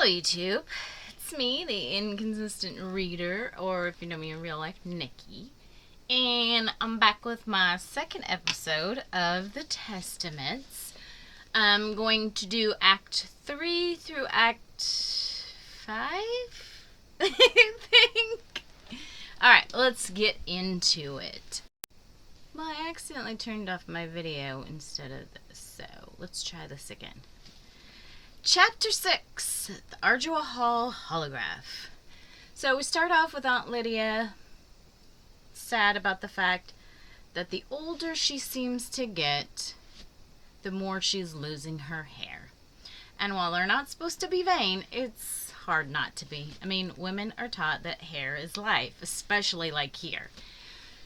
YouTube. It's me, the inconsistent reader, or if you know me in real life, Nikki. And I'm back with my second episode of the Testaments. I'm going to do Act 3 through Act 5, I think. Alright, let's get into it. Well, I accidentally turned off my video instead of this, so let's try this again. Chapter 6, the Ardua Hall Holograph. So we start off with Aunt Lydia sad about the fact that the older she seems to get, the more she's losing her hair. And while they're not supposed to be vain, it's hard not to be. I mean, women are taught that hair is life, especially like here.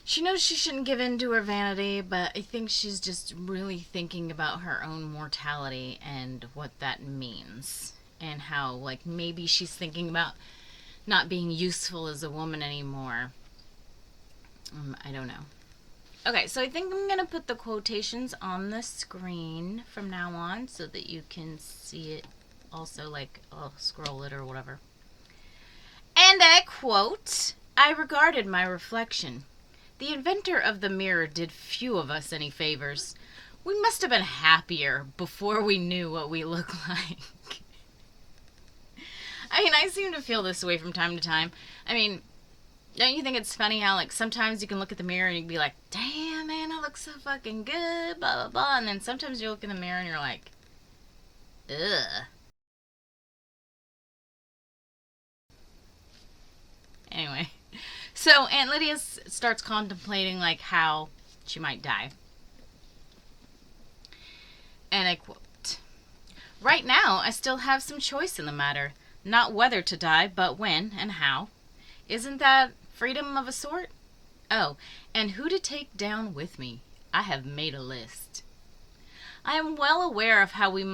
She knows she shouldn't give in to her vanity, but I think she's just really thinking about her own mortality and what that means. And how, like, maybe she's thinking about not being useful as a woman anymore. I don't know. Okay, so I think I'm going to put the quotations on the screen from now on so that you can see it also, like, I'll scroll it or whatever. And I quote, "I regarded my reflection. The inventor of the mirror did few of us any favors. We must have been happier before we knew what we look like." I mean, I seem to feel this way from time to time. I mean, don't you think it's funny how, like, sometimes you can look at the mirror and you can be like, damn, man, I look so fucking good, blah, blah, blah. And then sometimes you look in the mirror and you're like, ugh. Anyway. So Aunt Lydia starts contemplating, like, how she might die. And I quote, "Right now, I still have some choice in the matter. Not whether to die, but when and how. Isn't that freedom of a sort? Oh, and who to take down with me. I have made a list. I am well aware of how you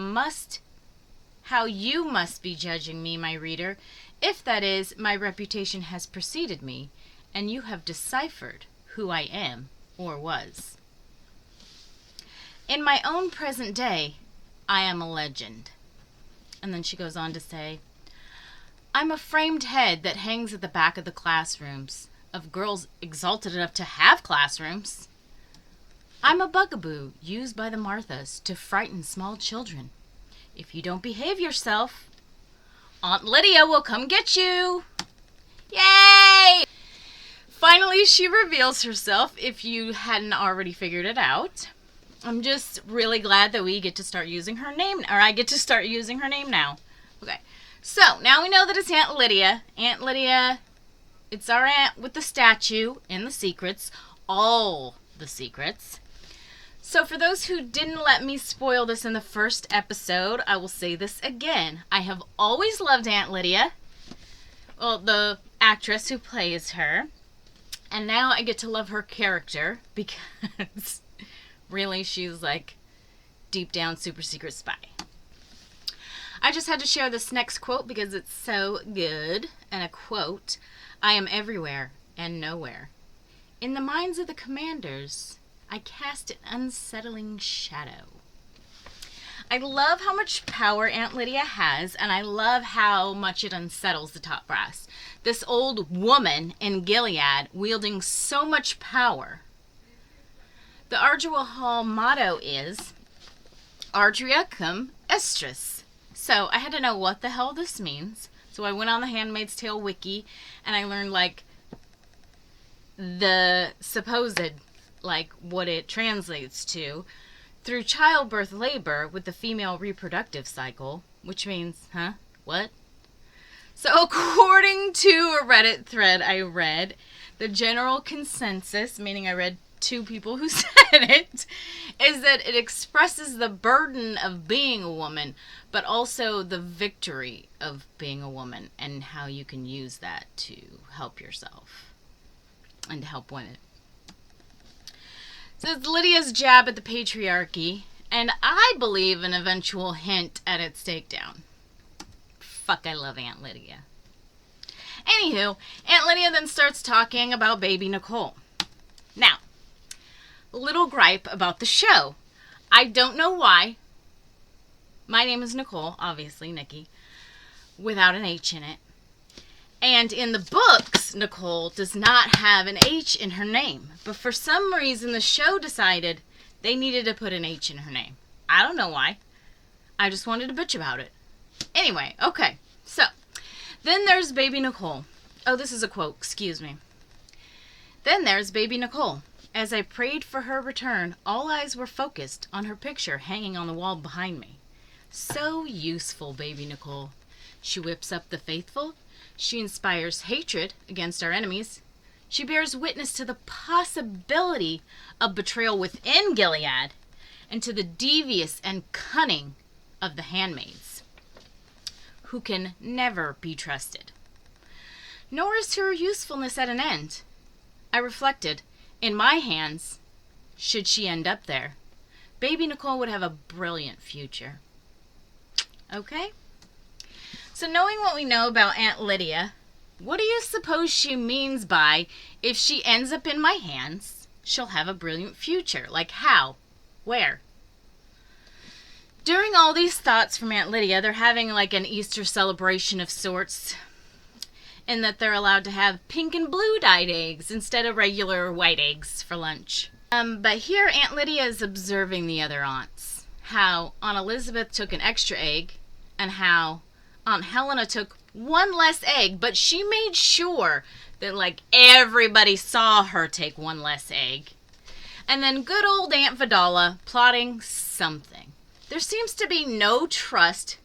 must be judging me, my reader, if that is, my reputation has preceded me, and you have deciphered who I am or was. In my own present day, I am a legend." And then she goes on to say, "I'm a framed head that hangs at the back of the classrooms, of girls exalted enough to have classrooms. I'm a bugaboo used by the Marthas to frighten small children. If you don't behave yourself, Aunt Lydia will come get you. Yay!" Finally, she reveals herself, if you hadn't already figured it out. I'm just really glad that we get to start using her name, or I get to start using her name now. Okay, so now we know that it's Aunt Lydia. Aunt Lydia, it's our aunt with the statue and the secrets, all the secrets. So for those who didn't let me spoil this in the first episode, I will say this again. I have always loved Aunt Lydia, well, the actress who plays her. And now I get to love her character because really she's like deep down super secret spy. I just had to share this next quote because it's so good. And a quote, "I am everywhere and nowhere. In the minds of the commanders, I cast an unsettling shadow." I love how much power Aunt Lydia has, and I love how much it unsettles the top brass. This old woman in Gilead wielding so much power. The Ardua Hall motto is Ardria cum estris. So I had to know what the hell this means. So I went on the Handmaid's Tale wiki, and I learned, like, the supposed, like, what it translates to. Through childbirth labor with the female reproductive cycle, which means, what? So according to a Reddit thread I read, the general consensus, meaning I read two people who said it, is that it expresses the burden of being a woman, but also the victory of being a woman and how you can use that to help yourself and to help women. So it's Lydia's jab at the patriarchy, and I believe an eventual hint at its takedown. Fuck, I love Aunt Lydia. Anywho, Aunt Lydia then starts talking about baby Nicole. Now, little gripe about the show. I don't know why. My name is Nicole, obviously, Nikki. without an H in it. And in the books, Nicole does not have an H in her name. But for some reason, the show decided they needed to put an H in her name. I don't know why. I just wanted to bitch about it. Anyway, okay. So, then there's baby Nicole. Oh, this is a quote. Excuse me. Then there's baby Nicole. As I prayed for her return, all eyes were focused on her picture hanging on the wall behind me. So useful, baby Nicole. She whips up the faithful. She inspires hatred against our enemies. She bears witness to the possibility of betrayal within Gilead and to the devious and cunning of the handmaids, who can never be trusted. Nor is her usefulness at an end. I reflected, in my hands, should she end up there, baby Nicole would have a brilliant future. Okay? So knowing what we know about Aunt Lydia, what do you suppose she means by, if she ends up in my hands, she'll have a brilliant future? Like how? Where? During all these thoughts from Aunt Lydia, they're having like an Easter celebration of sorts, in that they're allowed to have pink and blue dyed eggs instead of regular white eggs for lunch. But here Aunt Lydia is observing the other aunts. How Aunt Elizabeth took an extra egg, and how Aunt Helena took one less egg, but she made sure that like everybody saw her take one less egg. And then good old Aunt Vidala plotting something. There seems to be no trust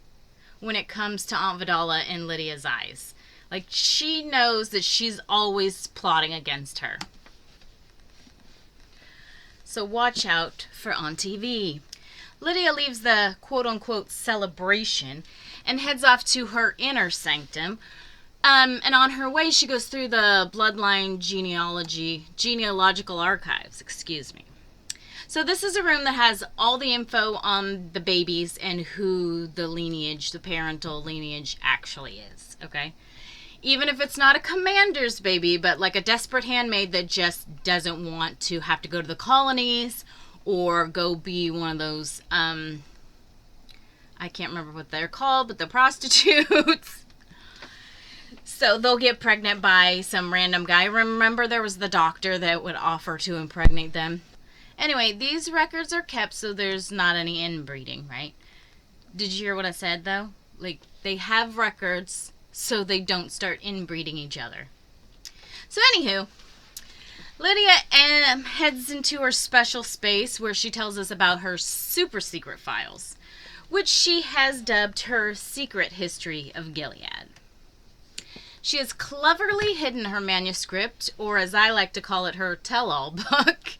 when it comes to Aunt Vidala in Lydia's eyes. Like, she knows that she's always plotting against her. So watch out for Auntie V. Lydia leaves the quote-unquote celebration and heads off to her inner sanctum. And on her way, she goes through the bloodline genealogical archives, excuse me. So this is a room that has all the info on the babies and who the lineage, the parental lineage actually is, okay? Even if it's not a commander's baby, but like a desperate handmaid that just doesn't want to have to go to the colonies or go be one of those, I can't remember what they're called, but the prostitutes. So they'll get pregnant by some random guy. Remember, there was the doctor that would offer to impregnate them. Anyway, these records are kept so there's not any inbreeding, right? Did you hear what I said, though? Like, they have records so they don't start inbreeding each other. So anywho, Lydia heads into her special space where she tells us about her super secret files, which she has dubbed her Secret History of Gilead. She has cleverly hidden her manuscript, or as I like to call it, her tell-all book,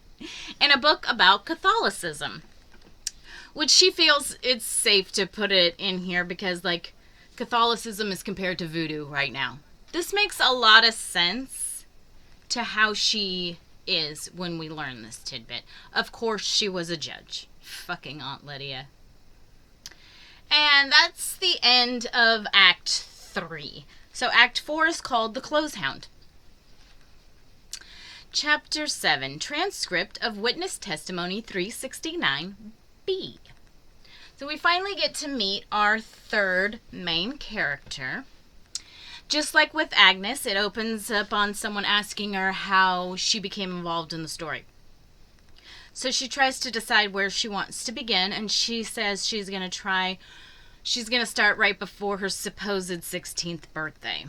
in a book about Catholicism, which she feels it's safe to put it in here because, like, Catholicism is compared to voodoo right now. This makes a lot of sense to how she is when we learn this tidbit. Of course, she was a judge. Fucking Aunt Lydia. And that's the end of Act 3. So Act 4 is called The Closehound. Chapter 7, Transcript of Witness Testimony 369B. So we finally get to meet our third main character. Just like with Agnes, it opens up on someone asking her how she became involved in the story. So she tries to decide where she wants to begin, and she says she's going to start right before her supposed 16th birthday.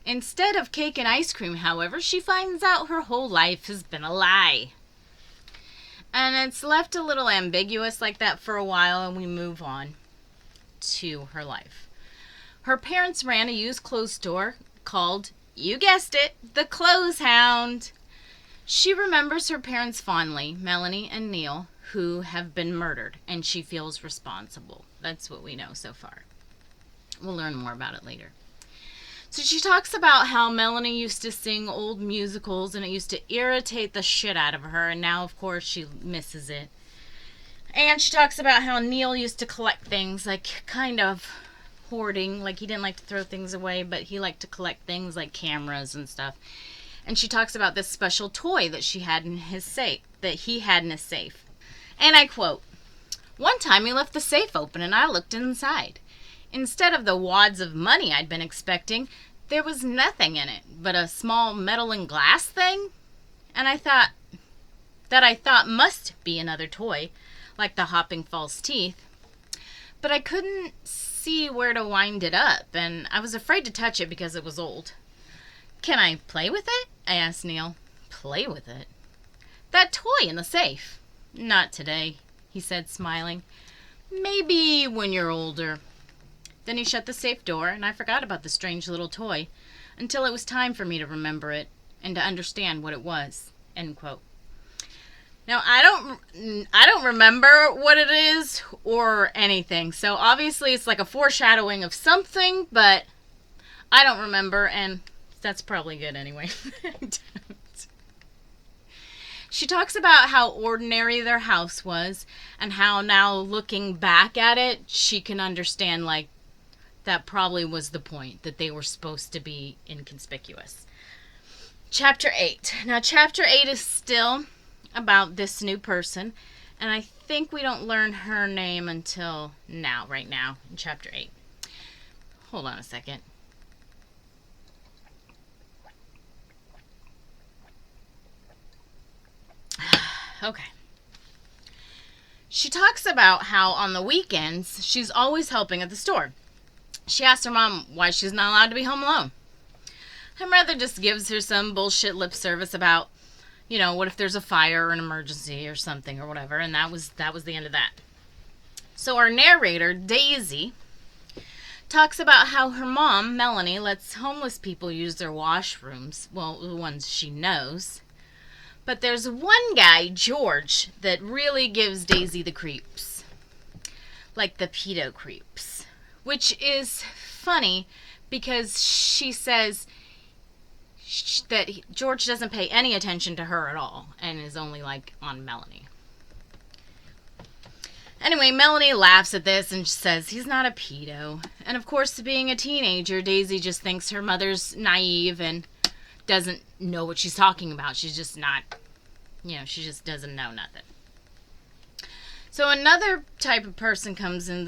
Instead of cake and ice cream, however, she finds out her whole life has been a lie. And it's left a little ambiguous like that for a while, and we move on to her life. Her parents ran a used clothes store called, you guessed it, the Closehound. She remembers her parents fondly, Melanie and Neil, who have been murdered, and she feels responsible. That's what we know so far. We'll learn more about it later. So she talks about how Melanie used to sing old musicals and it used to irritate the shit out of her, and now, of course, she misses it. And she talks about how Neil used to collect things, like kind of hoarding, like he didn't like to throw things away, but he liked to collect things like cameras and stuff. And she talks about this special toy that she had in his safe, that he had in his safe. And I quote, "One time he left the safe open and I looked inside. Instead of the wads of money I'd been expecting, there was nothing in it but a small metal and glass thing. And I thought must be another toy, like the hopping false teeth. But I couldn't see where to wind it up, and I was afraid to touch it because it was old. "Can I play with it?" I asked Neil. "Play with it?" "That toy in the safe." "Not today," he said, smiling. "Maybe when you're older." Then he shut the safe door, and I forgot about the strange little toy until it was time for me to remember it and to understand what it was. End quote. Now, I don't remember what it is or anything. So obviously it's like a foreshadowing of something, but I don't remember, and that's probably good anyway. She talks about how ordinary their house was and how now looking back at it, she can understand like that probably was the point, that they were supposed to be inconspicuous. Chapter 8. Now chapter 8 is still about this new person, and I think we don't learn her name until right now, in chapter 8. Hold on a second. Okay. She talks about how on the weekends she's always helping at the store. She asks her mom why she's not allowed to be home alone. Her mother just gives her some bullshit lip service about, what if there's a fire or an emergency or something or whatever, and that was the end of that. So our narrator, Daisy, talks about how her mom, Melanie, lets homeless people use their washrooms, well, the ones she knows. But there's one guy, George, that really gives Daisy the creeps. Like the pedo creeps. Which is funny because she says that George doesn't pay any attention to her at all and is only like on Melanie. Anyway, Melanie laughs at this and says he's not a pedo. And of course, being a teenager, Daisy just thinks her mother's naive and doesn't know what she's talking about. She's just not, she just doesn't know nothing. So another person comes into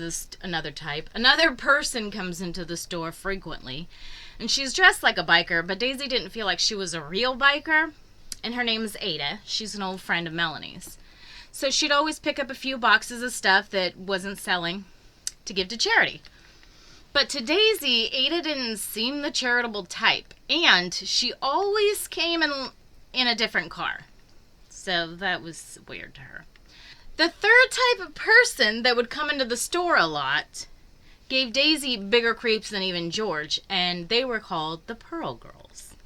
the store frequently, and she's dressed like a biker, but Daisy didn't feel like she was a real biker, and her name is Ada. She's an old friend of Melanie's. So she'd always pick up a few boxes of stuff that wasn't selling to give to charity. But to Daisy, Ada didn't seem the charitable type, and she always came in a different car. So that was weird to her. The third type of person that would come into the store a lot gave Daisy bigger creeps than even George, and they were called the Pearl Girls.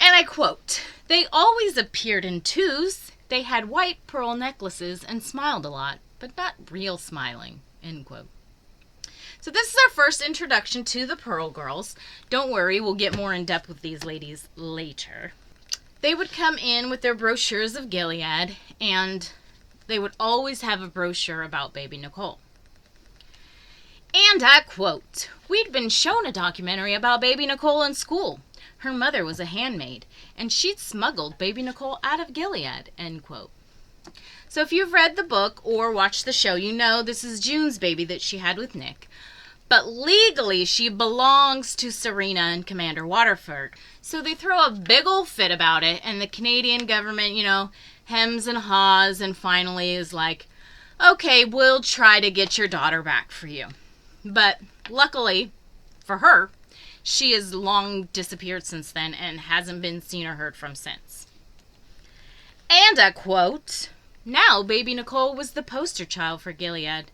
And I quote, "They always appeared in twos. They had white pearl necklaces and smiled a lot, but not real smiling." End quote. So this is our first introduction to the Pearl Girls. Don't worry, we'll get more in depth with these ladies later. They would come in with their brochures of Gilead, and they would always have a brochure about baby Nicole. And I quote, "We'd been shown a documentary about baby Nicole in school. Her mother was a handmaid, and she'd smuggled baby Nicole out of Gilead." End quote. So if you've read the book or watched the show, you know this is June's baby that she had with Nick. But legally, she belongs to Serena and Commander Waterford. So they throw a big old fit about it, and the Canadian government, hems and haws, and finally is like, "Okay, we'll try to get your daughter back for you." But luckily for her, she has long disappeared since then and hasn't been seen or heard from since. And I quote, "Now baby Nicole was the poster child for Gilead.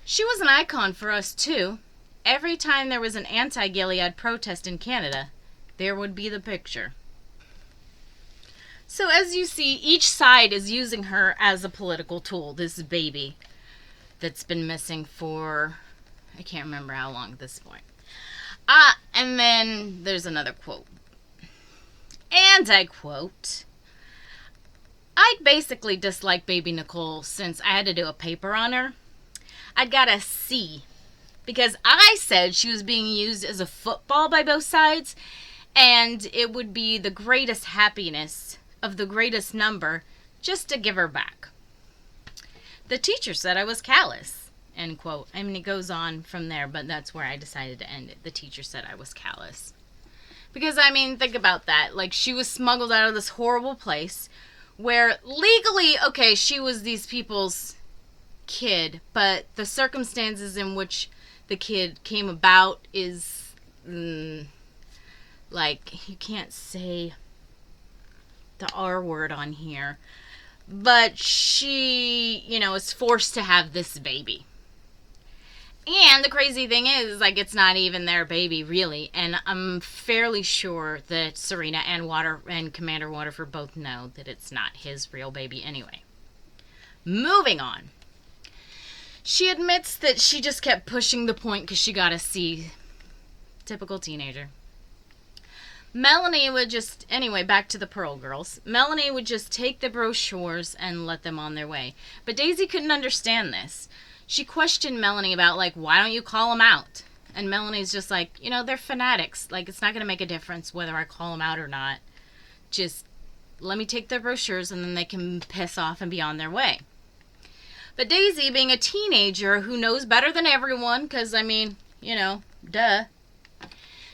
She was an icon for us, too. Every time there was an anti-Gilead protest in Canada, there would be the picture." So as you see, each side is using her as a political tool, this baby that's been missing for, I can't remember how long at this point. And then there's another quote. And I quote, "I basically dislike baby Nicole since I had to do a paper on her. I'd got a C because I said she was being used as a football by both sides, and it would be the greatest happiness of the greatest number just to give her back. The teacher said I was callous." end quote. I mean, it goes on from there, but that's where I decided to end it. The teacher said I was callous. Because, I mean, think about that. Like, she was smuggled out of this horrible place where legally, okay, she was these people's kid, but the circumstances in which the kid came about is, like, you can't say the R word on here, but she, is forced to have this baby. And the crazy thing is, like, it's not even their baby, really. And I'm fairly sure that Serena and Commander Waterford both know that it's not his real baby anyway. Moving on. She admits that she just kept pushing the point because she got a C. Typical teenager. Melanie would just... Anyway, back to the Pearl Girls. Melanie would just take the brochures and let them on their way. But Daisy couldn't understand this. She questioned Melanie about, like, why don't you call them out? And Melanie's just like, they're fanatics. Like, it's not going to make a difference whether I call them out or not. Just let me take their brochures and then they can piss off and be on their way. But Daisy, being a teenager who knows better than everyone, because, I mean, duh.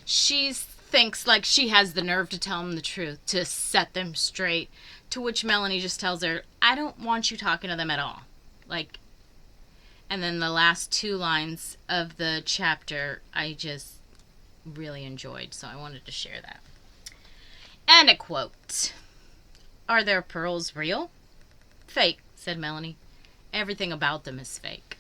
She thinks, like, she has the nerve to tell them the truth, to set them straight. To which Melanie just tells her, I don't want you talking to them at all. Like... And then the last 2 lines of the chapter I just really enjoyed, so I wanted to share that. And a quote. Are their pearls real? Fake, said Melanie. Everything about them is fake.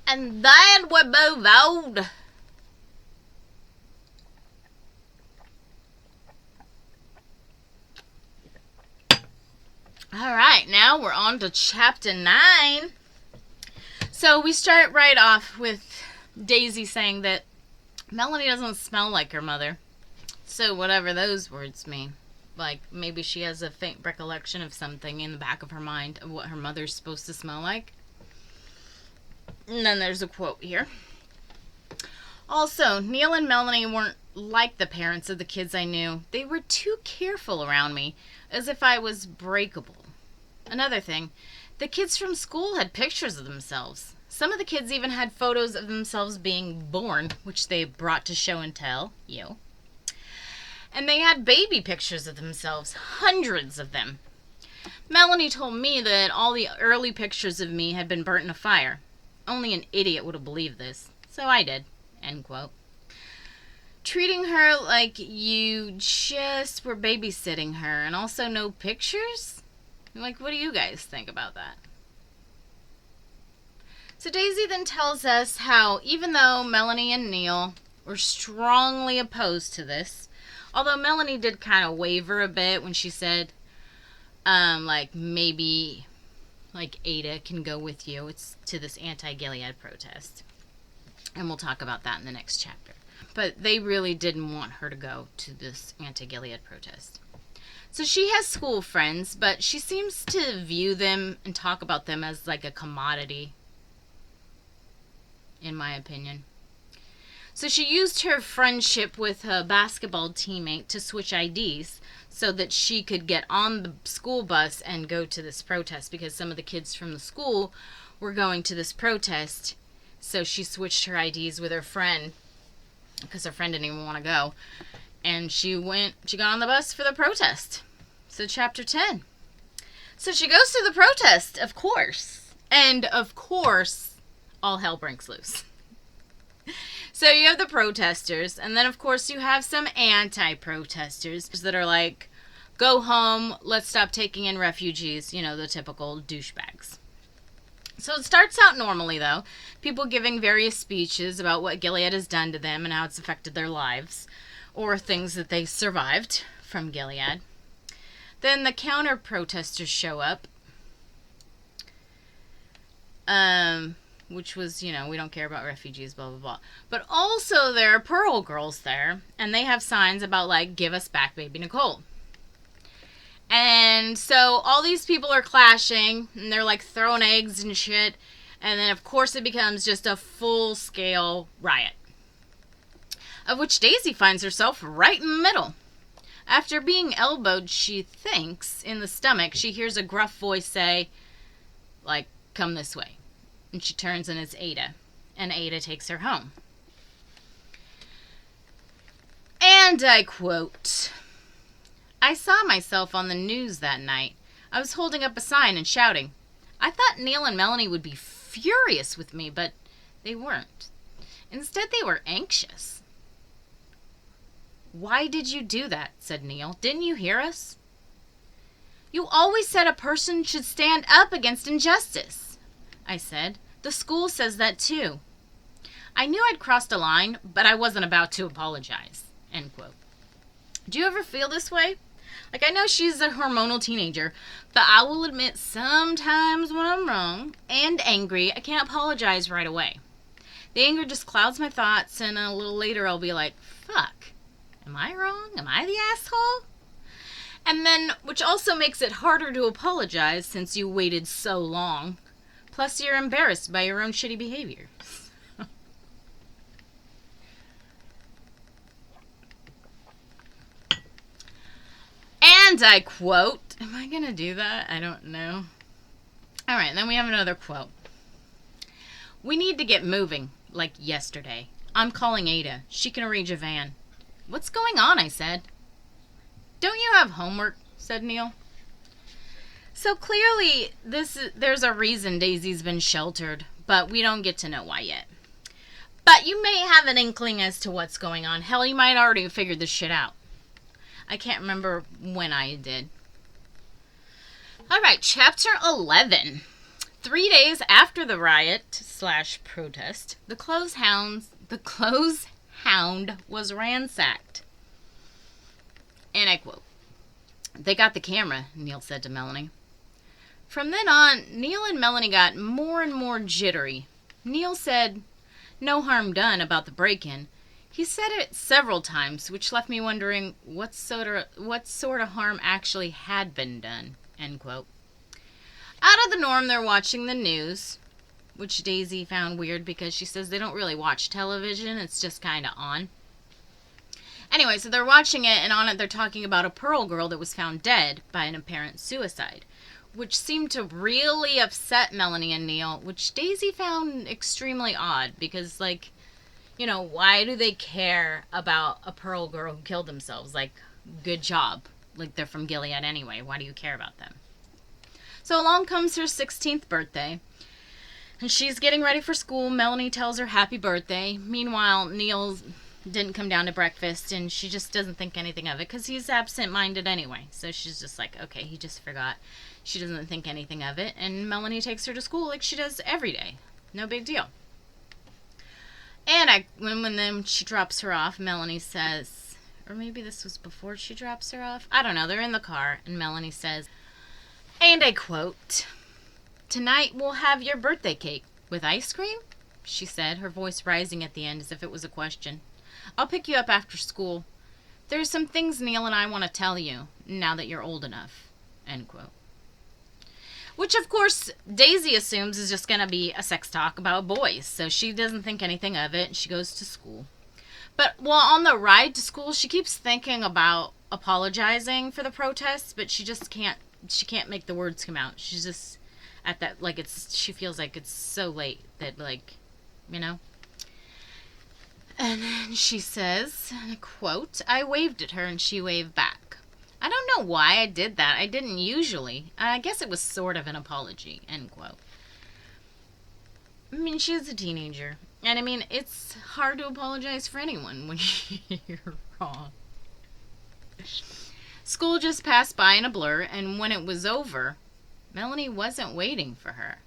And then we move on. Alright, now we're on to chapter 9. So we start right off with Daisy saying that Melanie doesn't smell like her mother. So whatever those words mean. Like, maybe she has a faint recollection of something in the back of her mind of what her mother's supposed to smell like. And then there's a quote here. Also, Neil and Melanie weren't like the parents of the kids I knew. They were too careful around me, as if I was breakable. Another thing, the kids from school had pictures of themselves. Some of the kids even had photos of themselves being born, which they brought to show and tell, And they had baby pictures of themselves, hundreds of them. Melanie told me that all the early pictures of me had been burnt in a fire. Only an idiot would have believed this, so I did, end quote. Treating her like you just were babysitting her and also no pictures? Like, what do you guys think about that? So Daisy then tells us how even though Melanie and Neil were strongly opposed to this, although Melanie did kind of waver a bit when she said, like, maybe, like, Ada can go with you. It's to this anti-Gilead protest. And we'll talk about that in the next chapter. But they really didn't want her to go to this anti-Gilead protest. So she has school friends, but she seems to view them and talk about them as like a commodity, in my opinion. So she used her friendship with a basketball teammate to switch IDs so that she could get on the school bus and go to this protest, because some of the kids from the school were going to this protest. So she switched her IDs with her friend because her friend didn't even want to go. And she got on the bus for the protest. So chapter 10. So she goes to the protest, of course. And of course, all hell breaks loose. So you have the protesters, and then of course you have some anti-protesters that are like, go home, let's stop taking in refugees, the typical douchebags. So it starts out normally, though. People giving various speeches about what Gilead has done to them and how it's affected their lives, or things that they survived from Gilead. Then the counter-protesters show up, which was, we don't care about refugees, blah, blah, blah. But also there are Pearl Girls there, and they have signs about, like, give us back baby Nicole. And so all these people are clashing, and they're, like, throwing eggs and shit, and then, of course, it becomes just a full-scale riot, of which Daisy finds herself right in the middle. After being elbowed, she thinks, in the stomach, she hears a gruff voice say, like, come this way. And she turns and it's Ada. And Ada takes her home. And I quote, I saw myself on the news that night. I was holding up a sign and shouting. I thought Neil and Melanie would be furious with me, but they weren't. Instead, they were anxious. Why did you do that? Said Neil. Didn't you hear us? You always said a person should stand up against injustice, I said. The school says that too. I knew I'd crossed a line, but I wasn't about to apologize. End quote. Do you ever feel this way? Like, I know she's a hormonal teenager, but I will admit sometimes when I'm wrong and angry, I can't apologize right away. The anger just clouds my thoughts, and a little later I'll be like, fuck, am I wrong? Am I the asshole? And then, which also makes it harder to apologize since you waited so long. Plus, you're embarrassed by your own shitty behavior. And I quote, am I going to do that? I don't know. All right, then we have another quote. We need to get moving, like yesterday. I'm calling Ada. She can arrange a van. What's going on? I said. Don't you have homework? Said Neil. So clearly, there's a reason Daisy's been sheltered, but we don't get to know why yet. But you may have an inkling as to what's going on. Hell, you might already have figured this shit out. I can't remember when I did. All right, chapter 11. 3 days after the riot/protest, the clothes hound was ransacked. And I quote, They got the camera, Neil said to Melanie. From then on, Neil and Melanie got more and more jittery. Neil said, no harm done about the break-in. He said it several times, which left me wondering what sort of harm actually had been done. End quote. Out of the norm, they're watching the news, which Daisy found weird because she says they don't really watch television. It's just kind of on. Anyway, so they're watching it, and on it they're talking about a Pearl girl that was found dead by an apparent suicide, which seemed to really upset Melanie and Neil, which Daisy found extremely odd because, like, you know, why do they care about a Pearl girl who killed themselves? Like, good job. Like, they're from Gilead anyway. Why do you care about them? So along comes her 16th birthday, and she's getting ready for school. Melanie tells her happy birthday. Meanwhile, Neil didn't come down to breakfast, and she just doesn't think anything of it because he's absent-minded anyway. So she's just like, okay, he just forgot. She doesn't think anything of it, and Melanie takes her to school like she does every day. No big deal. And when she drops her off, Melanie says, or maybe this was before she drops her off. I don't know. They're in the car, and Melanie says, and I quote, Tonight we'll have your birthday cake with ice cream, she said, her voice rising at the end as if it was a question. I'll pick you up after school. There's some things Neil and I want to tell you now that you're old enough. End quote. Which, of course, Daisy assumes is just going to be a sex talk about boys. So she doesn't think anything of it, and she goes to school. But while on the ride to school, she keeps thinking about apologizing for the protests, but she just can't make the words come out. She's just at that, like, she feels like it's so late that, like, you know. And then she says, and I quote, I waved at her and she waved back. I don't know why I did that. I didn't usually. I guess it was sort of an apology, end quote. I mean, she's a teenager. And I mean, it's hard to apologize for anyone when you're wrong. School just passed by in a blur, and when it was over, Melanie wasn't waiting for her.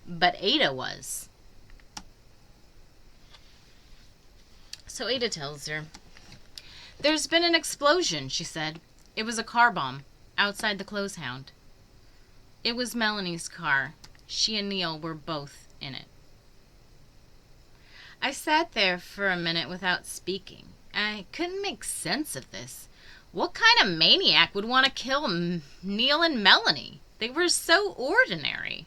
But Ada was. So Ada tells her, There's been an explosion, she said. It was a car bomb outside the clothes hound. It was Melanie's car. She and Neil were both in it. I sat there for a minute without speaking. I couldn't make sense of this. What kind of maniac would want to kill Neil and Melanie? They were so ordinary.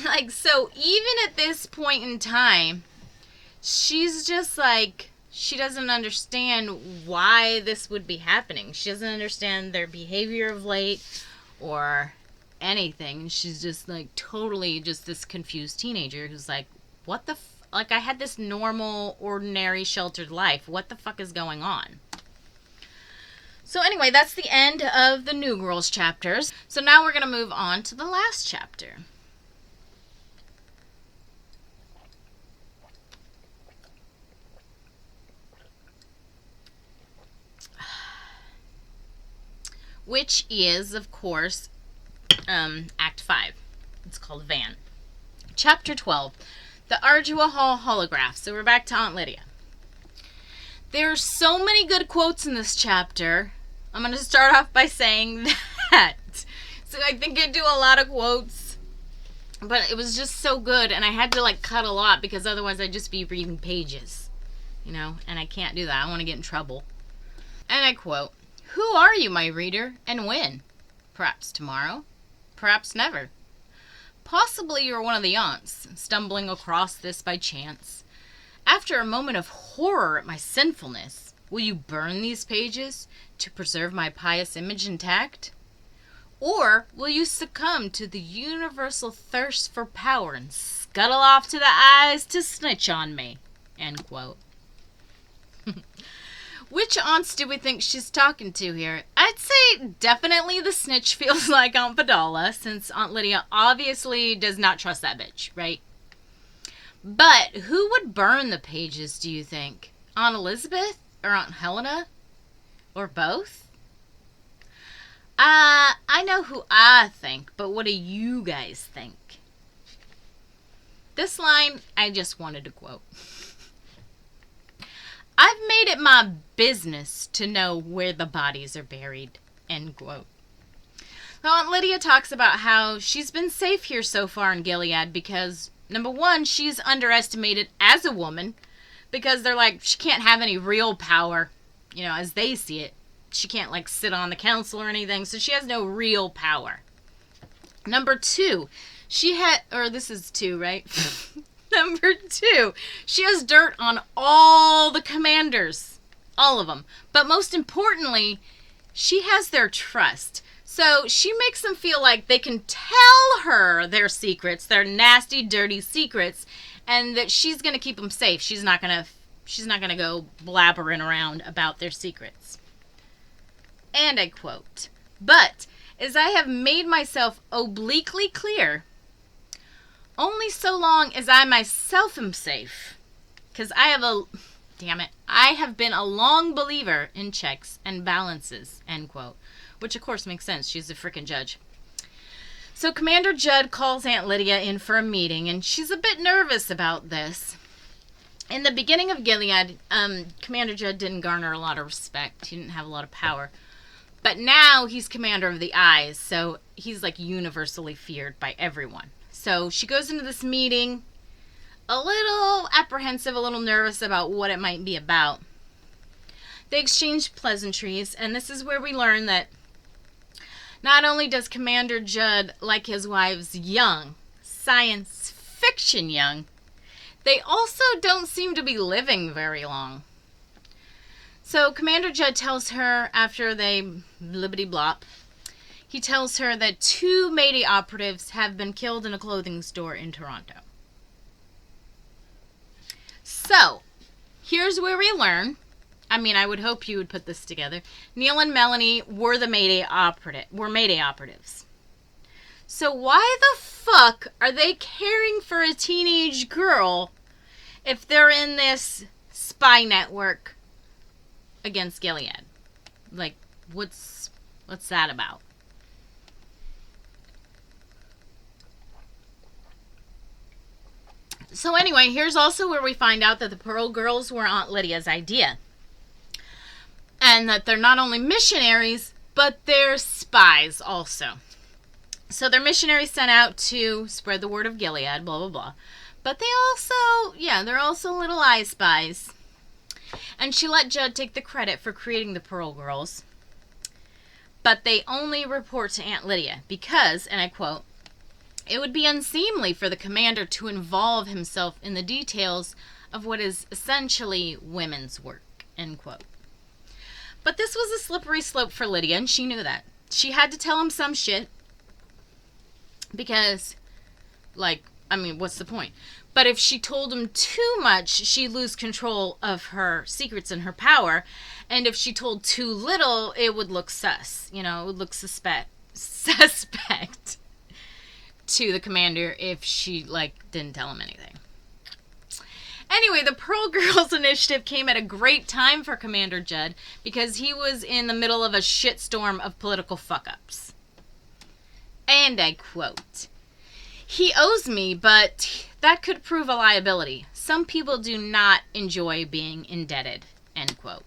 Like, so even at this point in time, she's just like, she doesn't understand why this would be happening. She doesn't understand their behavior of late or anything. And she's just like totally just this confused teenager who's like, what the like, I had this normal, ordinary, sheltered life. What the fuck is going on? So anyway, that's the end of the New Girls chapters. So now we're going to move on to the last chapter. Which is, of course, Act 5. It's called Van. Chapter 12. The Ardua Hall Holograph. So we're back to Aunt Lydia. There are so many good quotes in this chapter. I'm going to start off by saying that. So I think I do a lot of quotes. But it was just so good. And I had to like cut a lot because otherwise I'd just be reading pages. You know? And I can't do that. I don't want to get in trouble. And I quote, "Who are you, my reader, and when? Perhaps tomorrow. Perhaps never. Possibly you're one of the aunts, stumbling across this by chance. After a moment of horror at my sinfulness, will you burn these pages to preserve my pious image intact? Or will you succumb to the universal thirst for power and scuttle off to the eyes to snitch on me?" End quote. Which aunts do we think she's talking to here? I'd say definitely the snitch feels like Aunt Vidala, since Aunt Lydia obviously does not trust that bitch, right? But who would burn the pages, do you think? Aunt Elizabeth or Aunt Helena? Or both? I know who I think, but what do you guys think? This line, I just wanted to quote. "I've made it my business to know where the bodies are buried." End quote. Now, Aunt Lydia talks about how she's been safe here so far in Gilead because, number one, she's underestimated as a woman because they're like, she can't have any real power, you know, as they see it. She can't, like, sit on the council or anything, so she has no real power. Number two, this is two, right? Number two, she has dirt on all the commanders. All of them. But most importantly, she has their trust. So she makes them feel like they can tell her their secrets, their nasty, dirty secrets, and that she's going to keep them safe. She's not going to go blabbering around about their secrets. And I quote, "But as I have made myself obliquely clear, only so long as I myself am safe, because I have been a long believer in checks and balances," end quote. Which, of course, makes sense. She's a freaking judge. So Commander Judd calls Aunt Lydia in for a meeting, and she's a bit nervous about this. In the beginning of Gilead, Commander Judd didn't garner a lot of respect. He didn't have a lot of power. But now he's commander of the Eyes, so he's like universally feared by everyone. So she goes into this meeting a little apprehensive, a little nervous about what it might be about. They exchange pleasantries, and this is where we learn that not only does Commander Judd like his wives young, science fiction young, they also don't seem to be living very long. So Commander Judd tells her, after they blibbity-blop, he tells her that 2 Mayday operatives have been killed in a clothing store in Toronto. So, here's where we learn, I would hope you would put this together. Neil and Melanie were Mayday operatives. So why the fuck are they caring for a teenage girl if they're in this spy network against Gilead? Like, what's that about? So anyway, here's also where we find out that the Pearl Girls were Aunt Lydia's idea. And that they're not only missionaries, but they're spies also. So they're missionaries sent out to spread the word of Gilead, blah, blah, blah. But they're also little eye spies. And she let Judd take the credit for creating the Pearl Girls. But they only report to Aunt Lydia because, and I quote, "It would be unseemly for the commander to involve himself in the details of what is essentially women's work," end quote. But this was a slippery slope for Lydia, and she knew that. She had to tell him some shit. Because, like, I mean, what's the point? But if she told him too much, she'd lose control of her secrets and her power. And if she told too little, it would look sus. You know, it would look suspect to the commander if she, like, didn't tell him anything. Anyway, the Pearl Girls initiative came at a great time for Commander Judd because he was in the middle of a shitstorm of political fuck-ups. And I quote, "He owes me, but that could prove a liability. Some people do not enjoy being indebted," end quote.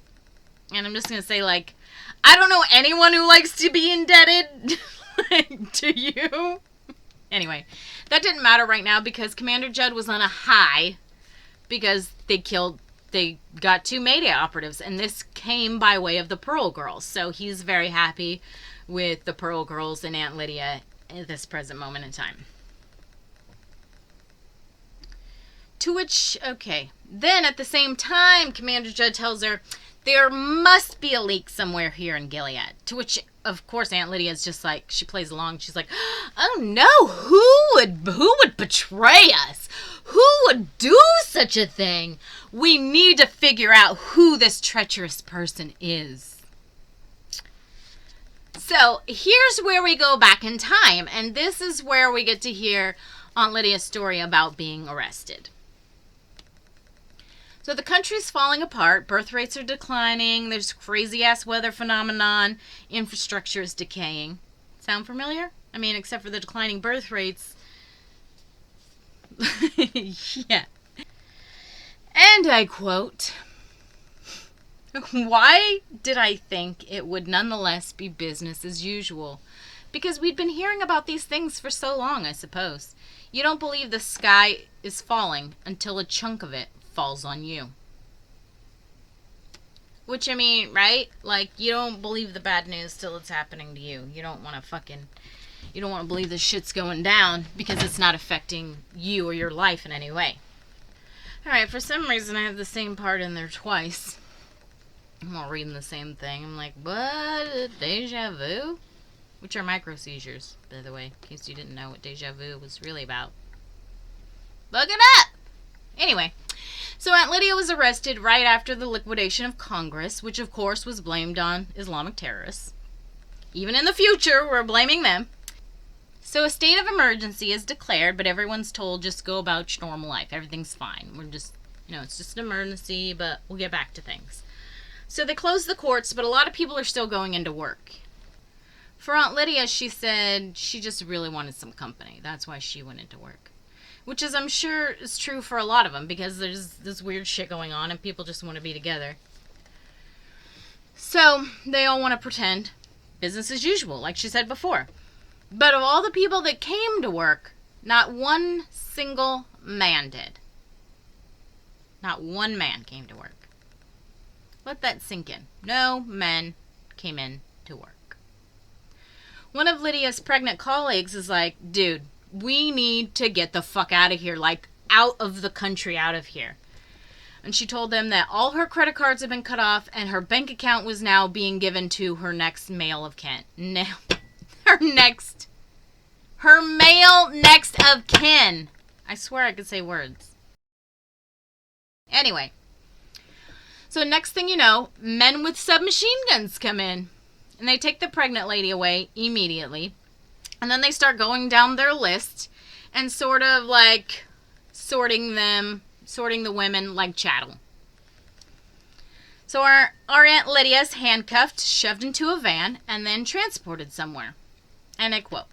And I'm just going to say, like, I don't know anyone who likes to be indebted. To you? Anyway, that didn't matter right now because Commander Judd was on a high because they got 2 Mayday operatives, and this came by way of the Pearl Girls. So he's very happy with the Pearl Girls and Aunt Lydia at this present moment in time. To which, okay. Then at the same time, Commander Judd tells her, there must be a leak somewhere here in Gilead. To which, of course, Aunt Lydia is just like, she plays along. She's like, oh no, who would betray us? Who would do such a thing? We need to figure out who this treacherous person is. So here's where we go back in time. And this is where we get to hear Aunt Lydia's story about being arrested. So the country's falling apart, birth rates are declining, there's crazy-ass weather phenomenon, infrastructure is decaying. Sound familiar? I mean, except for the declining birth rates. Yeah. And I quote, "Why did I think it would nonetheless be business as usual? Because we'd been hearing about these things for so long, I suppose. You don't believe the sky is falling until a chunk of it falls on you." Which, I mean, right? Like, you don't believe the bad news till it's happening to you. You don't want to believe this shit's going down because it's not affecting you or your life in any way. Alright, for some reason I have the same part in there twice. I'm all reading the same thing. I'm like, what? Deja vu? Which are micro seizures, by the way, in case you didn't know what deja vu was really about. Look it up! Anyway, so Aunt Lydia was arrested right after the liquidation of Congress, which of course was blamed on Islamic terrorists. Even in the future, we're blaming them. So a state of emergency is declared, but everyone's told just go about your normal life. Everything's fine. We're just, it's just an emergency, but we'll get back to things. So they closed the courts, but a lot of people are still going into work. For Aunt Lydia, she said she just really wanted some company. That's why she went into work. Which is, I'm sure, is true for a lot of them, because there's this weird shit going on, and people just want to be together. So, they all want to pretend business as usual, like she said before. But of all the people that came to work, not one single man did. Not one man came to work. Let that sink in. No men came in to work. One of Lydia's pregnant colleagues is like, dude, we need to get the fuck out of here, like out of the country, out of here. And she told them that all her credit cards had been cut off and her bank account was now being given to her next male of kin. Her male next of kin. I swear I could say words. Anyway. So next thing you know, men with submachine guns come in. And they take the pregnant lady away immediately. And then they start going down their list and sort of like sorting the women like chattel. So our Aunt Lydia's handcuffed, shoved into a van, and then transported somewhere. And I quote,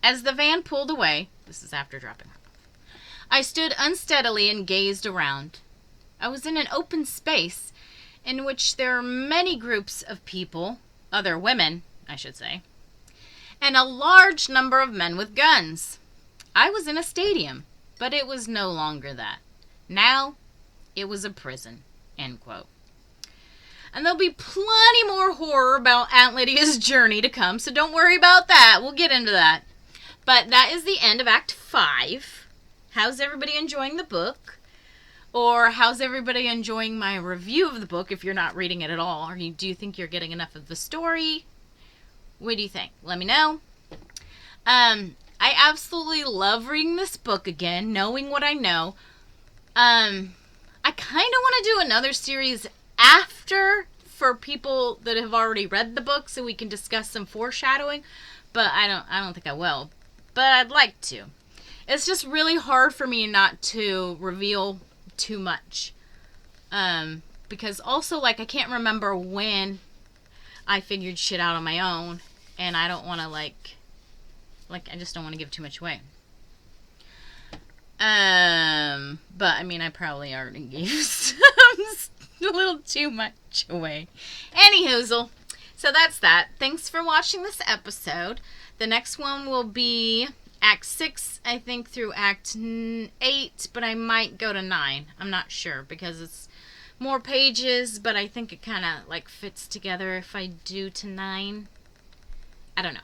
"As the van pulled away," this is after dropping her, "I stood unsteadily and gazed around. I was in an open space in which there are many groups of people, other women, I should say, and a large number of men with guns. I was in a stadium, but it was no longer that. Now, it was a prison," end quote. And there'll be plenty more horror about Aunt Lydia's journey to come, so don't worry about that. We'll get into that. But that is the end of Act 5. How's everybody enjoying the book? Or how's everybody enjoying my review of the book if you're not reading it at all? Or do you think you're getting enough of the story? What do you think? Let me know. I absolutely love reading this book again, knowing what I know. I kind of want to do another series after for people that have already read the book so we can discuss some foreshadowing, but I don't think I will. But I'd like to. It's just really hard for me not to reveal too much. Because also, like, I can't remember when I figured shit out on my own, and I don't want to, like, I just don't want to give too much away. But, I mean, I probably already gave some a little too much away. Anyhoozle. So that's that. Thanks for watching this episode. The next one will be Act 6, I think, through Act 8, but I might go to 9. I'm not sure, because it's more pages, but I think it kind of, like, fits together if I do to 9. I don't know.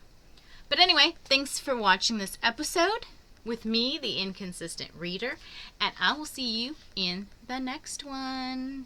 But anyway, thanks for watching this episode with me, the Inconsistent Reader, and I will see you in the next one.